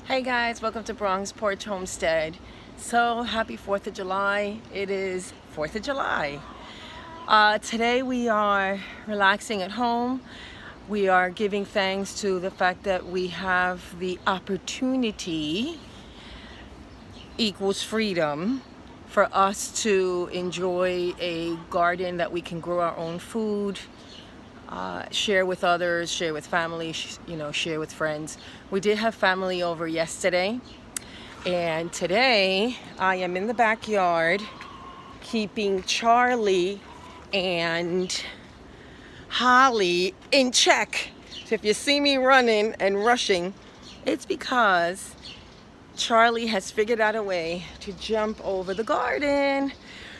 Hey guys, welcome to Bronx Porch Homestead. So happy 4th of July. It is 4th of July. Today we are relaxing at home. We are giving thanks to the fact that we have the opportunity equals freedom for us to enjoy a garden that we can grow our own food, share with others, share with family, share with friends. We did have family over yesterday, and today I am in the backyard keeping Charlie and Holly in check. So if you see me running and rushing, it's because Charlie has figured out a way to jump over the garden.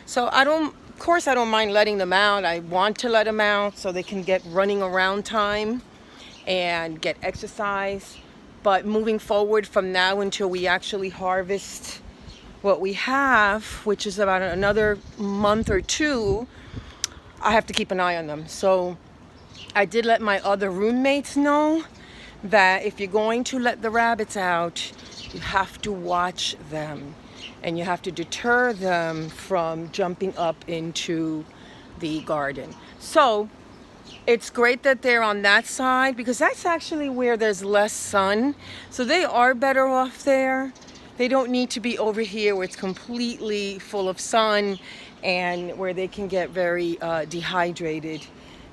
So of course I don't mind letting them out. I want to let them out so they can get running around time and get exercise. But moving forward from now until we actually harvest what we have, which is about another month or two, I have to keep an eye on them. So I did let my other roommates know that if you're going to let the rabbits out, you have to watch them and you have to deter them from jumping up into the garden. So it's great that they're on that side because that's actually where there's less sun. So they are better off there. They don't need to be over here where it's completely full of sun and where they can get very dehydrated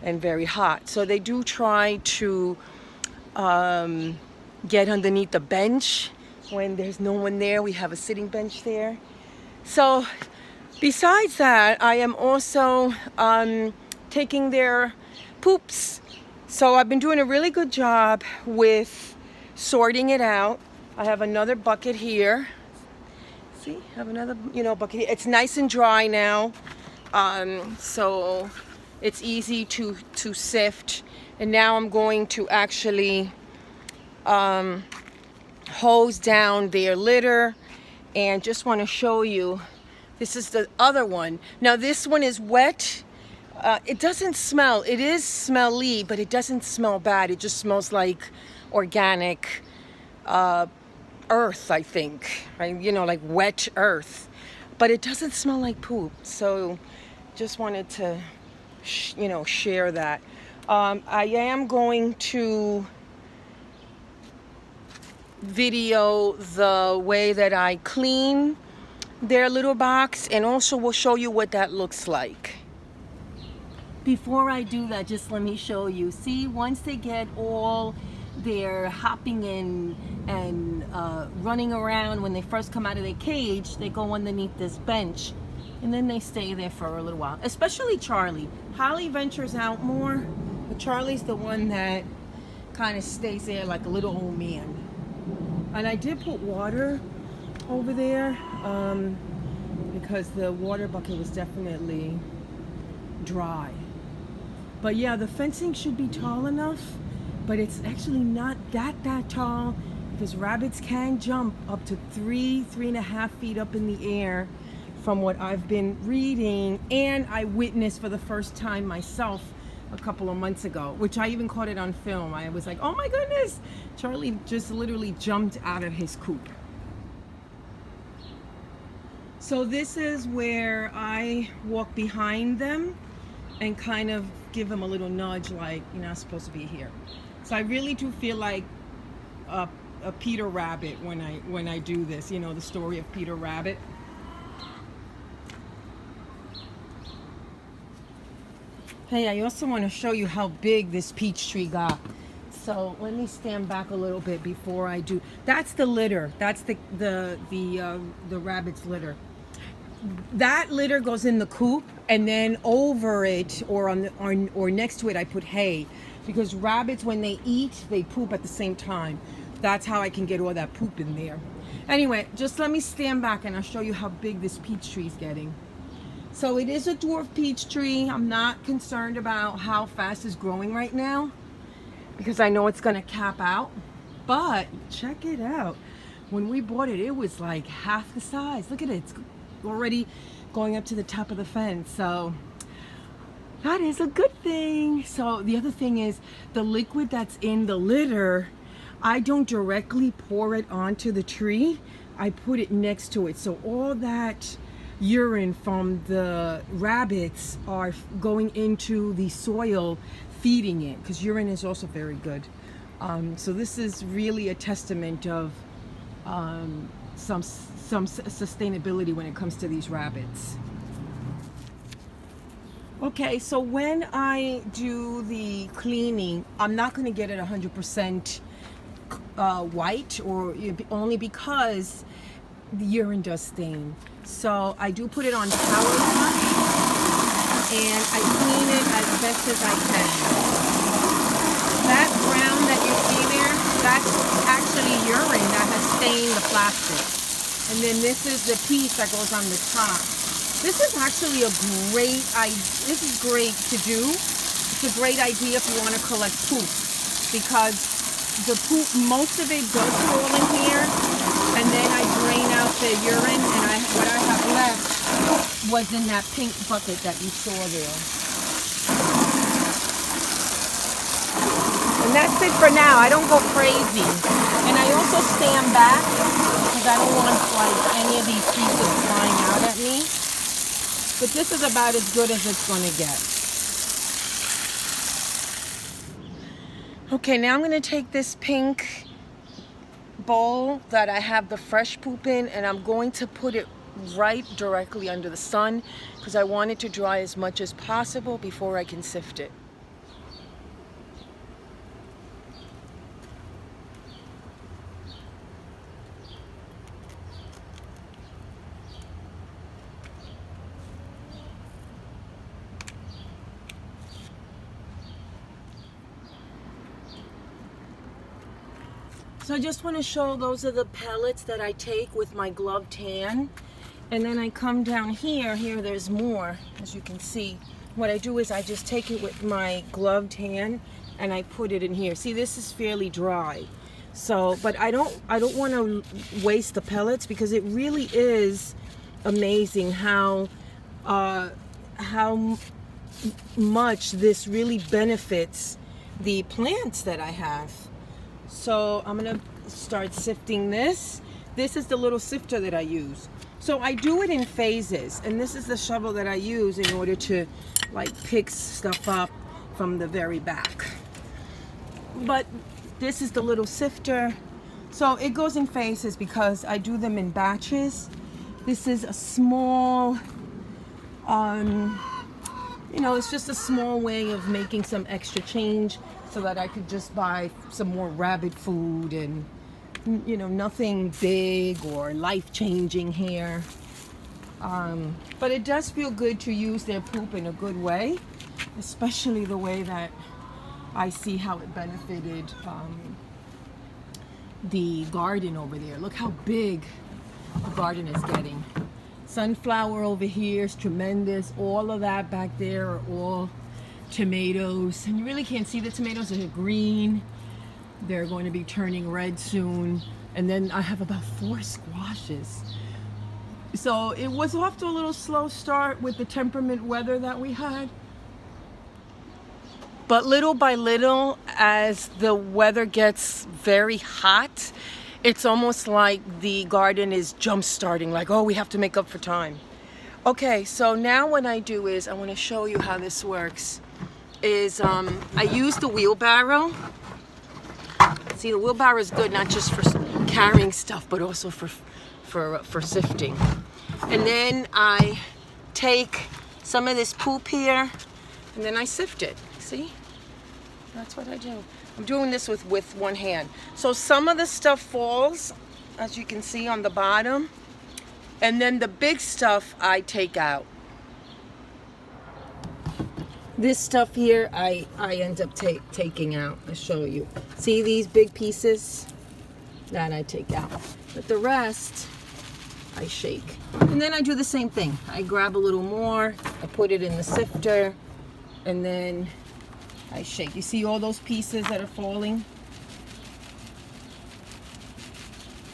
and very hot. So they do try to get underneath the bench. When there's no one there, we have a sitting bench there. So besides that, I am also taking their poops. So I've been doing a really good job with sorting it out. I have another bucket here. See, I have another, bucket here. It's nice and dry now. So it's easy to sift. And now I'm going to actually hose down their litter, and just want to show you, this is the other one. Now this one is wet. It doesn't smell, it is smelly, but it doesn't smell bad. It just smells like organic earth, I think, right? Like wet earth, but it doesn't smell like poop. So just wanted to share that. I am going to video the way that I clean their little box, and also will show you what that looks like. Before I do that, just let me show you. See, once they get all their hopping and running around, when they first come out of their cage, they go underneath this bench and then they stay there for a little while, especially Charlie. Holly ventures out more, but Charlie's the one that kind of stays there like a little old man. And I did put water over there because the water bucket was definitely dry. But yeah, the fencing should be tall enough, but it's actually not that tall, because rabbits can jump up to 3.5 feet up in the air from what I've been reading, and I witnessed for the first time myself a couple of months ago, which I even caught it on film. I was like, oh my goodness, Charlie just literally jumped out of his coop. So this is where I walk behind them and kind of give them a little nudge, like, you're not supposed to be here. So I really do feel like a Peter Rabbit when I do this, the story of Peter Rabbit. Hey, I also want to show you how big this peach tree got. So let me stand back a little bit before I do. That's the litter. That's the rabbit's litter. That litter goes in the coop, and then over it or or next to it I put hay, because rabbits, when they eat, they poop at the same time. That's how I can get all that poop in there. Anyway, just let me stand back and I'll show you how big this peach tree is getting. So it is a dwarf peach tree. I'm not concerned about how fast it's growing right now, because I know it's gonna cap out. But check it out. When we bought it, it was like half the size. Look at it, it's already going up to the top of the fence. So that is a good thing. So the other thing is the liquid that's in the litter, I don't directly pour it onto the tree. I put it next to it. So all that urine from the rabbits are going into the soil, feeding it, because urine is also very good. So this is really a testament of some sustainability when it comes to these rabbits. Okay, so when I do the cleaning, I'm not going to get it 100% white, or only because the urine does stain. So I do put it on power wash, and I clean it as best as I can. That brown that you see there, that's actually urine that has stained the plastic. And then this is the piece that goes on the top. This is actually a great idea. This is great to do. It's a great idea if you want to collect poop, because the poop, most of it does fall in here, and then I drain out the urine, and what I have left was in that pink bucket that you saw there. And that's it for now. I don't go crazy, and I also stand back because I don't want like any of these pieces flying out at me. But this is about as good as it's going to get. Okay, now I'm going to take this pink bowl that I have the fresh poop in, and I'm going to put it right directly under the sun because I want it to dry as much as possible before I can sift it. So I just want to show, those are the pellets that I take with my glove tan. And then I come down here, there's more, as you can see. What I do is I just take it with my glove tan and I put it in here. See, this is fairly dry. So, but I don't want to waste the pellets, because it really is amazing how much this really benefits the plants that I have. So I'm gonna start sifting this. This is the little sifter that I use. So I do it in phases, and this is the shovel that I use in order to like pick stuff up from the very back. But this is the little sifter. So it goes in phases because I do them in batches. This is a small, it's just a small way of making some extra change so that I could just buy some more rabbit food, and nothing big or life-changing here. But it does feel good to use their poop in a good way, especially the way that I see how it benefited the garden over there. Look how big the garden is getting. Sunflower over here is tremendous. All of that back there are all tomatoes, and you really can't see the tomatoes. They're green. They're going to be turning red soon. And then I have about 4 squashes. So it was off to a little slow start with the temperament weather that we had. But little by little, as the weather gets very hot, it's almost like the garden is jump starting, like, oh, we have to make up for time. Okay, so now what I do is, I want to show you how this works. I use the wheelbarrow. See, the wheelbarrow is good not just for carrying stuff, but also for sifting. And then I take some of this poop here, and then I sift it. See? That's what I do. I'm doing this with one hand. So some of the stuff falls, as you can see on the bottom, and then the big stuff I take out. This stuff here I end up taking out. I'll show you. See these big pieces? That I take out. But the rest I shake. And then I do the same thing. I grab a little more, I put it in the sifter, and then I shake. You see all those pieces that are falling?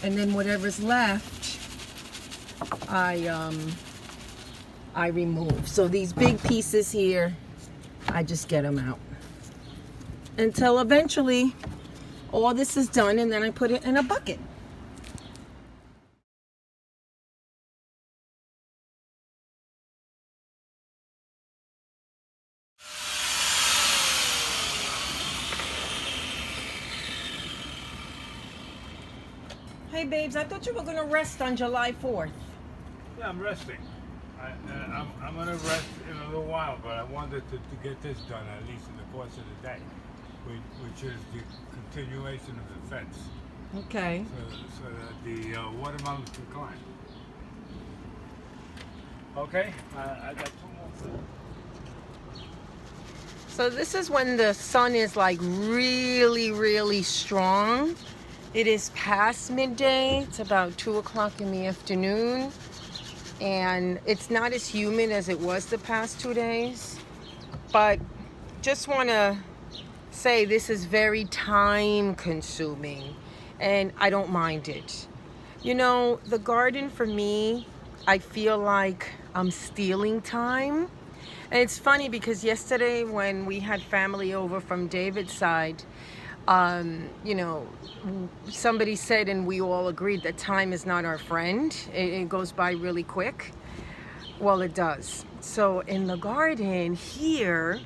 And then whatever's left, I remove. So these big pieces here, I just get them out. Until eventually All this is done, and then I put it in a bucket. Hey babes, I thought you were gonna rest on July 4th. Yeah, I'm resting. I'm gonna rest in a little while, but I wanted to get this done at least in the course of the day, which is the continuation of the fence. Okay. So that the watermelons can climb. Okay, I got two more. So this is when the sun is like really, really strong. It is past midday. It's about 2 o'clock in the afternoon. And it's not as humid as it was the past 2 days. But just want to say this is very time consuming. And I don't mind it. You know, the garden for me, I feel like I'm stealing time. And it's funny because yesterday when we had family over from David's side, you know, somebody said, and we all agreed, that time is not our friend. It goes by really quick. Well, it does. So in the garden here,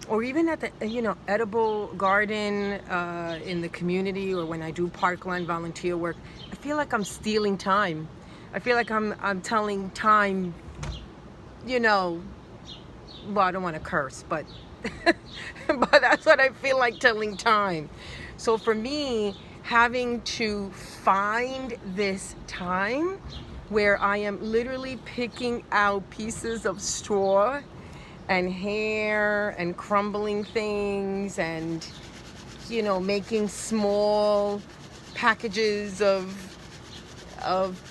or even at the, you know, edible garden in the community, or when I do parkland volunteer work, I feel like I'm stealing time. I feel like I'm telling time, you know, well, I don't want to curse, but but that's what I feel like telling time. So for me, having to find this time where I am literally picking out pieces of straw and hair and crumbling things and, you know, making small packages of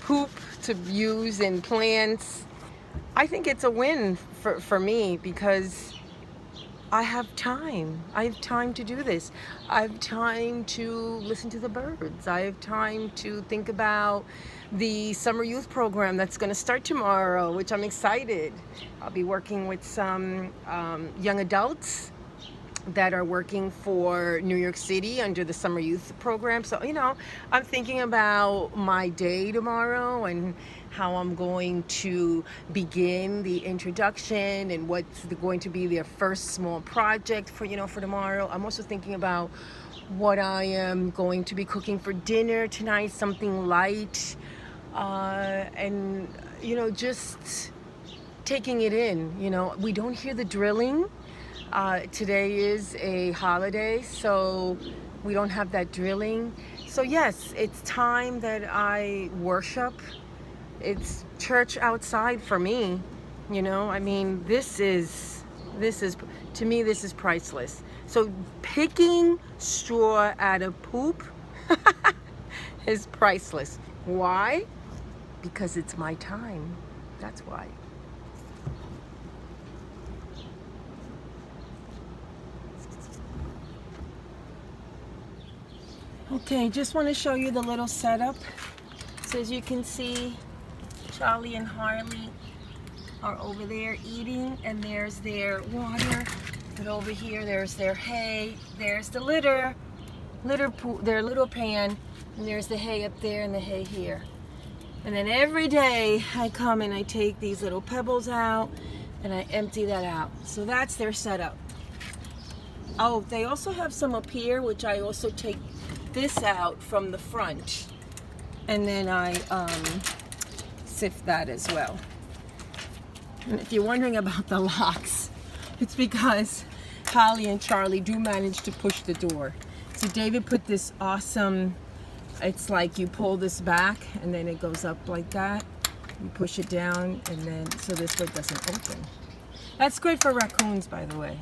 poop to use in plants, I think it's a win for me because I have time. I have time to do this. I have time to listen to the birds. I have time to think about the summer youth program that's going to start tomorrow, which I'm excited. I'll be working with some young adults that are working for New York City under the summer youth program. So, you know, I'm thinking about my day tomorrow and how I'm going to begin the introduction and what's going to be their first small project for, you know, for tomorrow. I'm also thinking about what I am going to be cooking for dinner tonight, something light, and, you know, just taking it in. You know, we don't hear the drilling. Today is a holiday, so we don't have that drilling. So yes, it's time that I worship. It's church outside for me. You know, I mean, this is, to me, this is priceless. So picking straw out of poop is priceless. Why? Because it's my time. That's why. Okay, just want to show you the little setup. So as you can see, Charlie and Harley are over there eating, and there's their water. But over here, there's their hay. There's the litter pool, their little pan, and there's the hay up there and the hay here. And then every day I come and I take these little pebbles out and I empty that out. So that's their setup. Oh, they also have some up here, which I also take this out from the front, and then I sift that as well. And if you're wondering about the locks, it's because Holly and Charlie do manage to push the door. So David put this awesome, it's like you pull this back and then it goes up like that. You push it down and then, so this lid doesn't open. That's great for raccoons, by the way.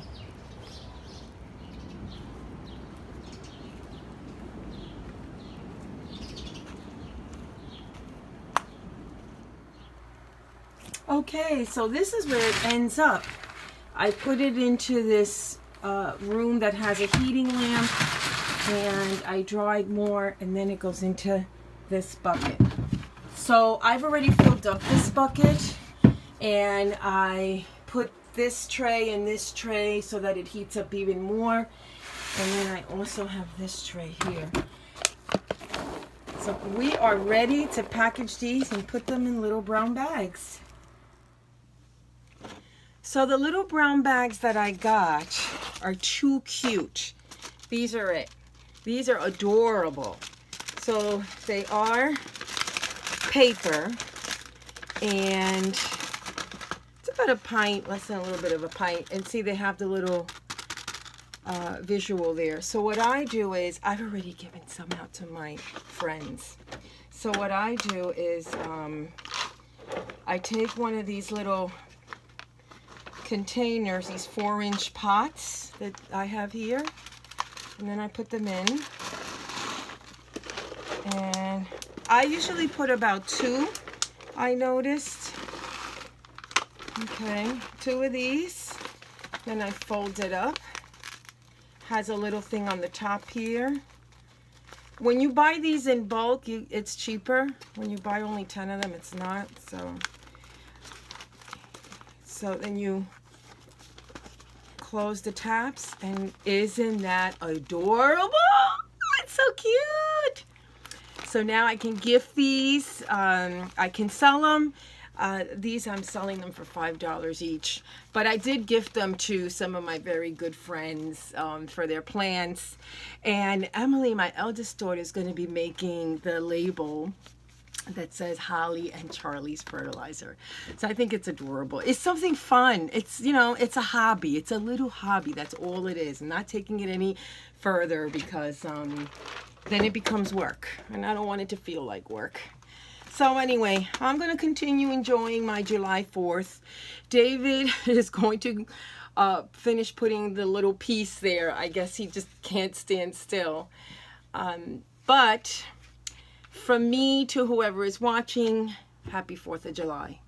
Okay, so this is where it ends up. I put it into this room that has a heating lamp, and I dried more, and then it goes into this bucket. So I've already filled up this bucket, and I put this tray and this tray so that it heats up even more. And then I also have this tray here. So we are ready to package these and put them in little brown bags. So the little brown bags that I got are too cute. These are it. These are adorable. So they are paper, and it's about a pint, less than a little bit of a pint. And see, they have the little visual there. So what I do is, I've already given some out to my friends. So what I do is I take one of these little containers, these 4-inch pots that I have here, and then I put them in. And I usually put about 2, I noticed. Okay, 2 of these. Then I fold it up. Has a little thing on the top here. When you buy these in bulk, it's cheaper. When you buy only 10 of them, it's not. So then you close the taps, and isn't that adorable? It's so cute. So now I can gift these. I can sell them. These I'm selling them for $5 each, but I did gift them to some of my very good friends for their plants. And Emily, my eldest daughter, is going to be making the label that says Holly and Charlie's fertilizer. So I think it's adorable. It's something fun. It's, you know, it's a hobby. It's a little hobby. That's all it is. I'm not taking it any further because then it becomes work, and I don't want it to feel like work. So anyway, I'm going to continue enjoying my July 4th. David is going to finish putting the little piece there. I guess he just can't stand still. But from me to whoever is watching, happy 4th of July.